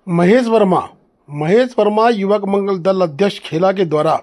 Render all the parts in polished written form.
महेश वर्मा युवक मंगल दल अध्यक्ष खेला के द्वारा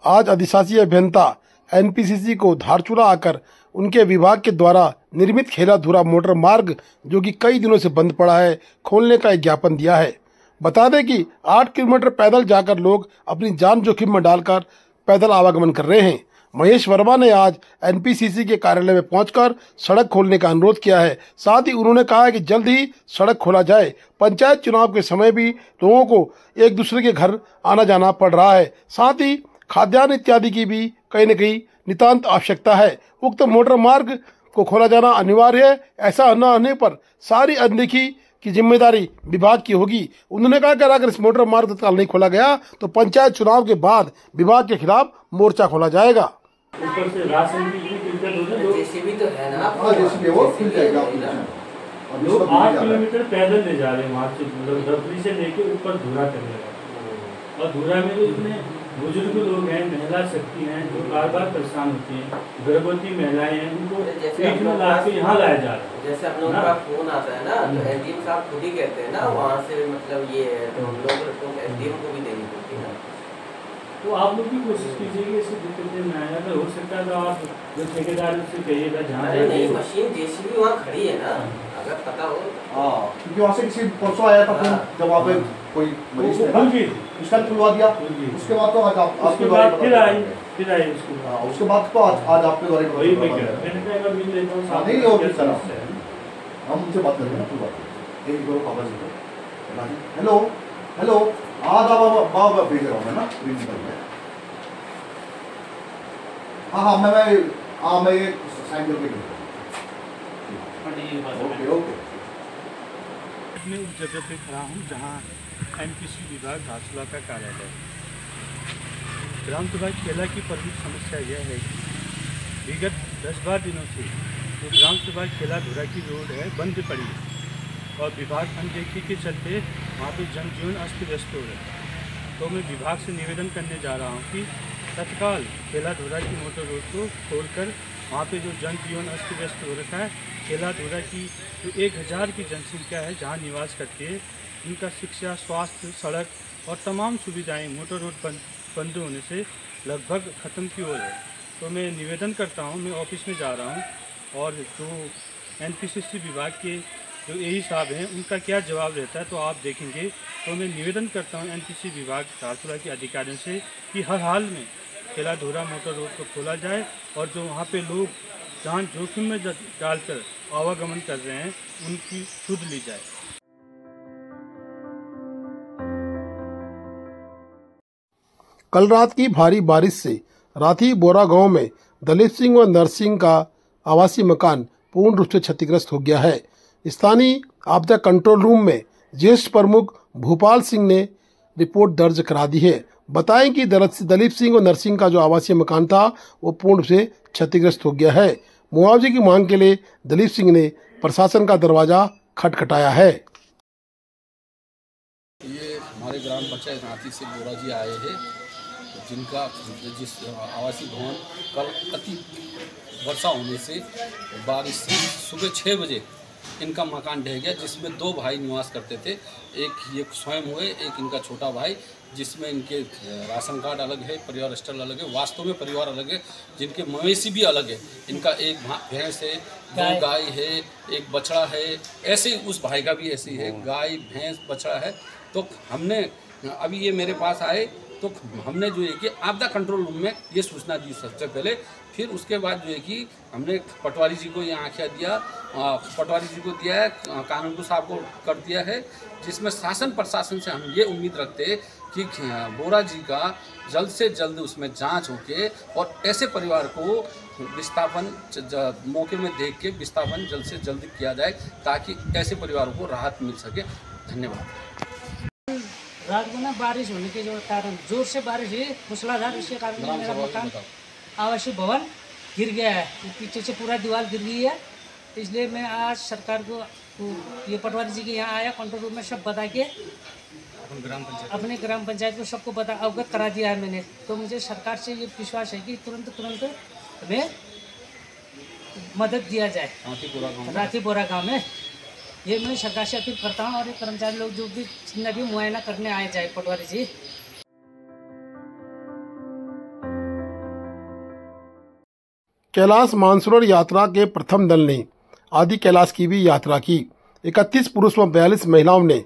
आज अधिशासी अभियंता एनपीसीसी को धारचूला आकर उनके विभाग के द्वारा निर्मित खेलाधुरा मोटर मार्ग जो कि कई दिनों से बंद पड़ा है खोलने का एक ज्ञापन दिया है। बता दें कि 8 किलोमीटर पैदल जाकर लोग अपनी जान जोखिम में डालकर पैदल आवागमन कर रहे हैं। महेश वर्मा ने आज एनपीसीसी के कार्यालय में पहुंचकर सड़क खोलने का अनुरोध किया है। साथ ही उन्होंने कहा है कि जल्द ही सड़क खोला जाए। पंचायत चुनाव के समय भी लोगों को एक दूसरे के घर आना जाना पड़ रहा है। साथ ही खाद्यान्न इत्यादि की भी कहीं न कहीं नितांत आवश्यकता है। उक्त मोटर मार्ग को खोला जाना अनिवार्य है। ऐसा न होने पर सारी अनदेखी की जिम्मेदारी विभाग की होगी। उन्होंने कहा कि अगर इस मोटर मार्ग तत्काल नहीं खोला गया तो पंचायत चुनाव के बाद विभाग के खिलाफ मोर्चा खोला जाएगा। ऊपर से राशन की जेसीबी तो है ना, जेसीबी वो खुल जाएगा। लोग 8 किलोमीटर पैदल ले जा रहे हैं वहाँ से, मतलब दफरी से लेके ऊपर धूरा करने लगा। और धूरा में तो इतने बुजुर्ग लोग हैं, महिला शक्ति हैं जो बार परेशान होती हैं, गर्भवती महिलाएं हैं, उनको पेट में ला के यहाँ लाया जा रहा है। जैसे हम लोग का फोन आता है ना तो एसडीएम साहब खुद ही कहते हैं ना वहाँ से, मतलब ये है तो हम लोग एसडीएम को भी देनी पड़ती है ना। तो आप लोग भी कोशिश कीजिए कि ऐसी दिक्कतें न आए। अगर हो सकता है तो आप जो ठेकेदार से कहिएगा जहाँ नहीं मशीन जेसीबी वहाँ खड़ी है ना, अगर पता हो। हाँ, क्योंकि वहाँ से किसी परसों आया था फोन, जब वहाँ पे कोई मरीज उसका खुलवा दिया। उसके बाद तो आज आपके द्वारा फिर आई उसके बाद तो आज आपके द्वारा वही मैं कह रहा हूँ। मिल लेता हूँ नहीं होगी सर, हम उनसे बात करेंगे ना पूरी बात। एक दो खबर हेलो हेलो आज आप भेज रहा हूँ मैं ना। हाँ मैं ये साइन करके ओके ओके। मैं उस जगह पे खड़ा हूँ जहाँ एनपीसी विभाग धारचूला का कार्यालय है। ग्राम सभा खेला की प्रमुख समस्या यह है कि विगत 10-12 दिनों से जो ग्राम सभा खेला धुरा की रोड है बंद पड़ी है और विभाग अनदेखी के चलते वहाँ पे जनजीवन अस्त व्यस्त हो रहा है। तो मैं विभाग से निवेदन करने जा रहा हूँ कि तत्काल खेला धुरा की मोटर रोड को खोलकर वहाँ पे जो जनजीवन अस्त व्यस्त हो रखा है, खेला धुरा की जो 1000 की जनसंख्या है जहाँ निवास करती है, इनका शिक्षा, स्वास्थ्य, सड़क और तमाम सुविधाएं मोटर रोड बंद होने से लगभग ख़त्म की ओर है। तो मैं निवेदन करता हूँ, मैं ऑफिस में जा रहा हूँ और जो एनपीसीसी विभाग के जो एई साहब हैं उनका क्या जवाब रहता है तो आप देखेंगे। तो मैं निवेदन करता हूँ एनपीसी विभाग धारचूला के अधिकारियों से कि हर हाल में खेला धुरा मोटर रोड को खोला जाए और जो वहाँ पे लोग जान जोखिम में डालकर आवागमन कर रहे हैं उनकी सुध ली जाए। कल रात की भारी बारिश से राठी बोरा गांव में दलीप सिंह व नरसिंह का आवासीय मकान पूर्ण रूप से क्षतिग्रस्त हो गया है। स्थानीय आपदा कंट्रोल रूम में ज्येष्ठ प्रमुख भूपाल सिंह ने रिपोर्ट दर्ज करा दी है। बताएं कि दलीप सिंह और नरसिंह का जो आवासीय मकान था वो पूर्ण रूप से क्षतिग्रस्त हो गया है। मुआवजे की मांग के लिए दलीप सिंह ने प्रशासन का दरवाजा खटखटाया है। ये हमारे ग्राम पंचायत राठी से बोरा जी आए हैं जिनका जिस आवासीय भवन कल अति वर्षा होने से बारिश से सुबह 6 बजे इनका मकान ढह गया, जिसमें 2 भाई निवास करते थे। एक ये स्वयं हुए, एक इनका छोटा भाई, जिसमें इनके राशन कार्ड अलग है, परिवार स्थल अलग है, वास्तव में परिवार अलग है, जिनके मवेशी भी अलग है। इनका एक भैंस है, 2 गाय है, एक बछड़ा है, ऐसे ही उस भाई का भी ऐसे ही है, गाय भैंस बछड़ा है। तो हमने अभी ये मेरे पास आए तो हमने जो है कि आपदा कंट्रोल रूम में ये सूचना दी सबसे पहले। फिर उसके बाद जो है कि हमने पटवारी जी को ये आख्या दिया, पटवारी जी को दिया है, कानूनगो साहब को कर दिया है, जिसमें शासन प्रशासन से हम ये उम्मीद रखते हैं कि बोरा जी का जल्द से जल्द उसमें जांच होके और ऐसे परिवार को विस्थापन मौके में देख के विस्थापन जल्द से जल्द किया जाए ताकि ऐसे परिवारों को राहत मिल सके। धन्यवाद। रात को ना बारिश होने के जो कारण जोर से बारिश हुई मूसलाधार, उसके कारण मेरा मकान आवासीय भवन गिर गया है। पीछे से पूरा दीवार गिर गई है। इसलिए मैं आज सरकार को ये पटवारी जी के यहाँ आया, कंट्रोल रूम में सब बता के अपने ग्राम पंचायत को सबको अवगत करा दिया है मैंने। तो मुझे सरकार से ये विश्वास है कि तुरंत हमें मदद दिया जाए। राठी बोरा गाँव में ये मैं सरकार से अपील करता हूँ और ये कर्मचारी लोग जो भी जितना भी मुआयना करने आए जाए पटवारी जी। कैलाश मानसरोवर यात्रा के प्रथम दल ने आदि कैलाश की भी यात्रा की। 31 पुरुष व 42 महिलाओं ने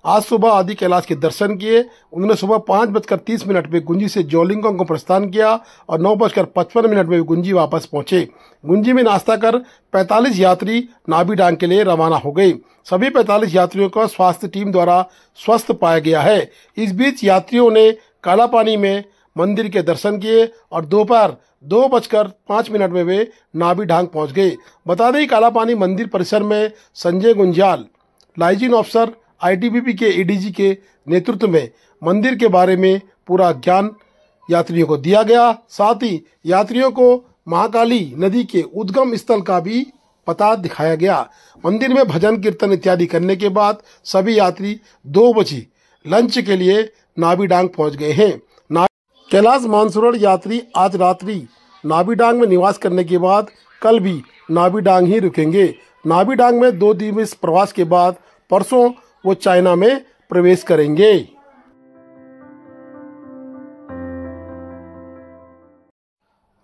आज सुबह आदि कैलाश के दर्शन किए। उन्होंने सुबह 5:30 पे गुंजी से ज्योलिंगोंग को प्रस्थान किया और 9:55 में गुंजी वापस पहुंचे। गुंजी में नाश्ता कर 45 यात्री नाबी-डांग के लिए रवाना हो गए। सभी 45 यात्रियों को स्वास्थ्य टीम द्वारा स्वस्थ पाया गया है। इस बीच यात्रियों ने कालापानी में मंदिर के दर्शन किए और दोपहर 2:05 में वे नाबी-डांग पहुंच गए। बता दें कालापानी मंदिर परिसर में संजय गुंजाल, लाइजिन ऑफिसर ITBP के ADG के नेतृत्व में मंदिर के बारे में पूरा ज्ञान यात्रियों को दिया गया। साथ ही यात्रियों को महाकाली नदी के उद्गम स्थल का भी पता दिखाया गया। मंदिर में भजन कीर्तन इत्यादि करने के बाद सभी यात्री 2 बजे लंच के लिए नाबी-डांग पहुंच गए हैं। कैलाश मानसरोवर यात्री आज रात्रि नाबी-डांग में निवास करने के बाद कल भी नाबी-डांग ही रुकेंगे। नाबी-डांग में 2 दिवसीय प्रवास के बाद परसों वो चाइना में प्रवेश करेंगे।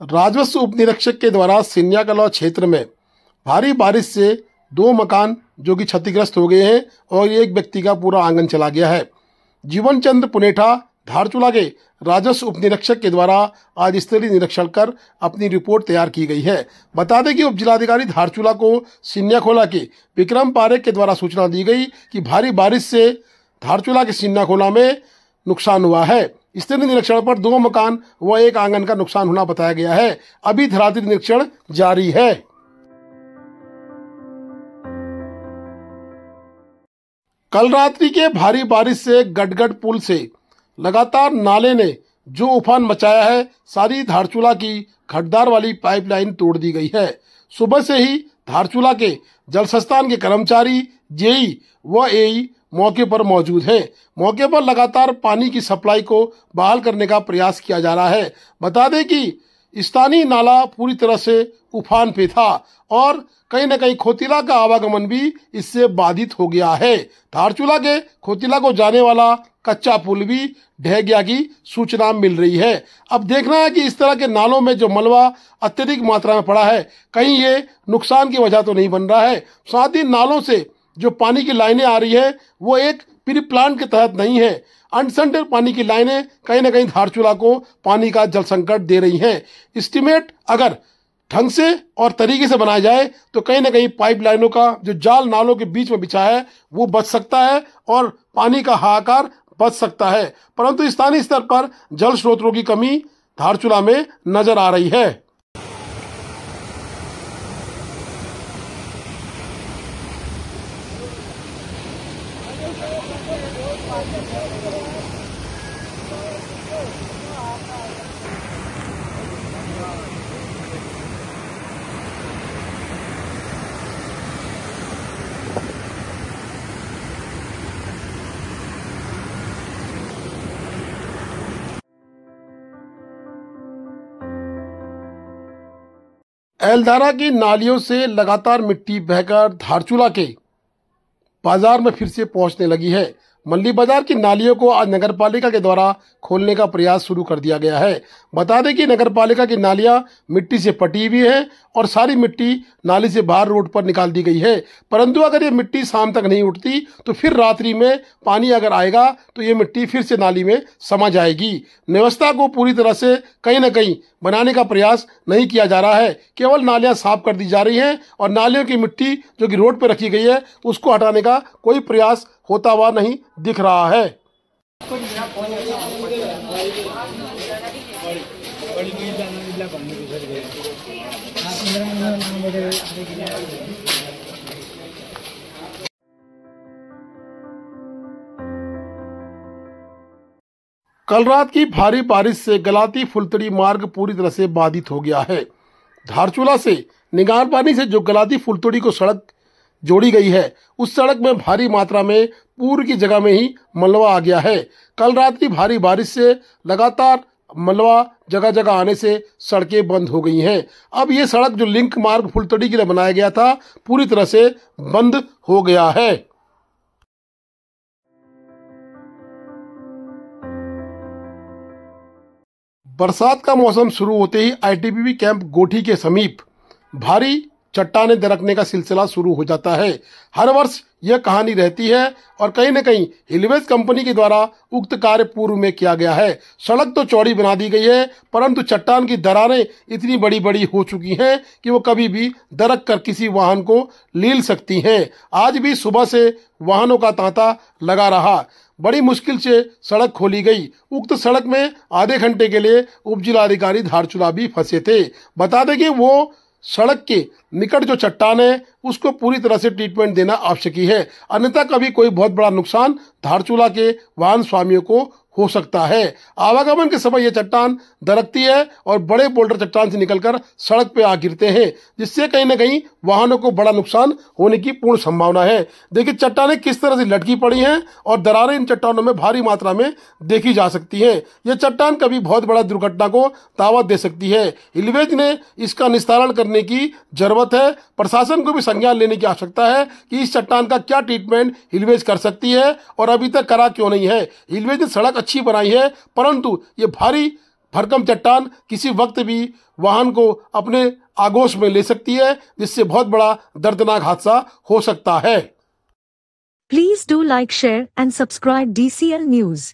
राजस्व उप निरीक्षक के द्वारा सिन्याकलाव क्षेत्र में भारी बारिश से 2 मकान जो कि क्षतिग्रस्त हो गए हैं और एक व्यक्ति का पूरा आंगन चला गया है। जीवन चंद्र पुनेठा धारचूला के राजस्व उप निरीक्षक के द्वारा आज स्थलीय निरीक्षण कर अपनी रिपोर्ट तैयार की गई है। बता दें कि उप जिलाधिकारी धारचूला को सिन्याखोला के विक्रम पारेख के द्वारा सूचना दी गई कि भारी बारिश से धारचूला के सिन्याखोला में नुकसान हुआ है। स्थलीय निरीक्षण पर 2 मकान व 1 आंगन का नुकसान होना बताया गया है। अभी धरातल निरीक्षण जारी है। कल रात्रि के भारी बारिश से गटगट पुल से लगातार नाले ने जो उफान मचाया है, सारी धारचूला की खड़दार वाली पाइपलाइन तोड़ दी गई है। सुबह से ही धारचूला के जल संस्थान के कर्मचारी, जेई व एई मौके पर मौजूद हैं। मौके पर लगातार पानी की सप्लाई को बहाल करने का प्रयास किया जा रहा है। बता दें कि स्थानीय नाला पूरी तरह से उफान पे था और कहीं न कहीं खोतिला का आवागमन भी इससे बाधित हो गया है। धारचूला के खोतिला को जाने वाला कच्चा पुल भी ढह गया की सूचना मिल रही है। अब देखना है कि इस तरह के नालों में जो मलबा अत्यधिक मात्रा में पड़ा है, कहीं ये नुकसान की वजह तो नहीं बन रहा है। साथ ही नालों से जो पानी की लाइनें आ रही है वो एक प्री प्लान के तहत नहीं है। अनसंटेड पानी की लाइनें कहीं न कहीं धारचूला को पानी का जल संकट दे रही हैं। एस्टिमेट अगर ढंग से और तरीके से बनाया जाए तो कहीं ना कहीं पाइपलाइनों का जो जाल नालों के बीच में बिछा है वो बच सकता है और पानी का हाहाकार बच सकता है। परंतु स्थानीय स्तर पर जल स्रोतों की कमी धारचूला में नजर आ रही है। एल्दारा की नालियों से लगातार मिट्टी बहकर धारचूला के बाजार में फिर से पहुंचने लगी है। मल्ली बाजार की नालियों को आज नगर पालिका के द्वारा खोलने का प्रयास शुरू कर दिया गया है। बता दें कि नगर पालिका की नालियां मिट्टी से पटी हुई है और सारी मिट्टी नाली से बाहर रोड पर निकाल दी गई है। परंतु अगर ये मिट्टी शाम तक नहीं उठती तो फिर रात्रि में पानी अगर आएगा तो ये मिट्टी फिर से नाली में समा जाएगी। व्यवस्था को पूरी तरह से कहीं न कहीं बनाने का प्रयास नहीं किया जा रहा है। केवल नालियां साफ कर दी जा रही हैं और नालियों की मिट्टी जो कि रोड पर रखी गई है उसको हटाने का कोई प्रयास होता हुआ नहीं दिख रहा है। कल रात की भारी बारिश से गलाती फुलतड़ी मार्ग पूरी तरह से बाधित हो गया है। धारचूला से निगारपानी से जो गलाती फुलतड़ी को सड़क जोड़ी गई है उस सड़क में भारी मात्रा में पूर्व की जगह में ही मलबा आ गया है। कल रात की भारी बारिश से लगातार मलबा जगह जगह आने से सड़कें बंद हो गई हैं। अब ये सड़क जो लिंक मार्ग फुलतड़ी के लिए बनाया गया था पूरी तरह से बंद हो गया है। बरसात का मौसम शुरू होते ही आईटीबीपी कैंप गोठी के समीप भारी चट्टानें दरकने का सिलसिला शुरू हो जाता है। हर वर्ष यह कहानी रहती है और कहीं न कहीं हिलवेज कंपनी के द्वारा उक्त कार्य पूर्व में किया गया है। सड़क तो चौड़ी बना दी गई है, परंतु चट्टान की दरारें इतनी बड़ी बड़ी हो चुकी हैं कि वो कभी भी दरक कर किसी वाहन को लील सकती हैं। आज भी सुबह से वाहनों का तांता लगा रहा। बड़ी मुश्किल से सड़क खोली गई। उक्त सड़क में आधे घंटे के लिए उप जिलाधिकारी धारचूला भी फंसे थे। बता दें कि वो सड़क के निकट जो चट्टान है उसको पूरी तरह से ट्रीटमेंट देना आवश्यक है, अन्यथा कभी कोई बहुत बड़ा नुकसान धारचूला के वाहन स्वामियों को हो सकता है। आवागमन के समय यह चट्टान दरकती है और बड़े बोल्डर चट्टान से निकलकर सड़क पे आ गिरते हैं, जिससे कहीं न कहीं वाहनों को बड़ा नुकसान होने की पूर्ण संभावना है। देखिए चट्टानें किस तरह से लटकी पड़ी हैं और दरारें इन चट्टानों में भारी मात्रा में देखी जा सकती हैं। यह चट्टान कभी बहुत बड़ा दुर्घटना को दावत दे सकती है। हिलवेज ने इसका निस्तारण करने की जरूरत है। प्रशासन को भी संज्ञान लेने की आवश्यकता है कि इस चट्टान का क्या ट्रीटमेंट हिलवेज कर सकती है और अभी तक करा क्यों नहीं है। हिलवेज ने सड़क अच्छी बनाई है, परंतु ये भारी भरकम चट्टान किसी वक्त भी वाहन को अपने आगोश में ले सकती है, जिससे बहुत बड़ा दर्दनाक हादसा हो सकता है। Please do like, share and subscribe DCL News.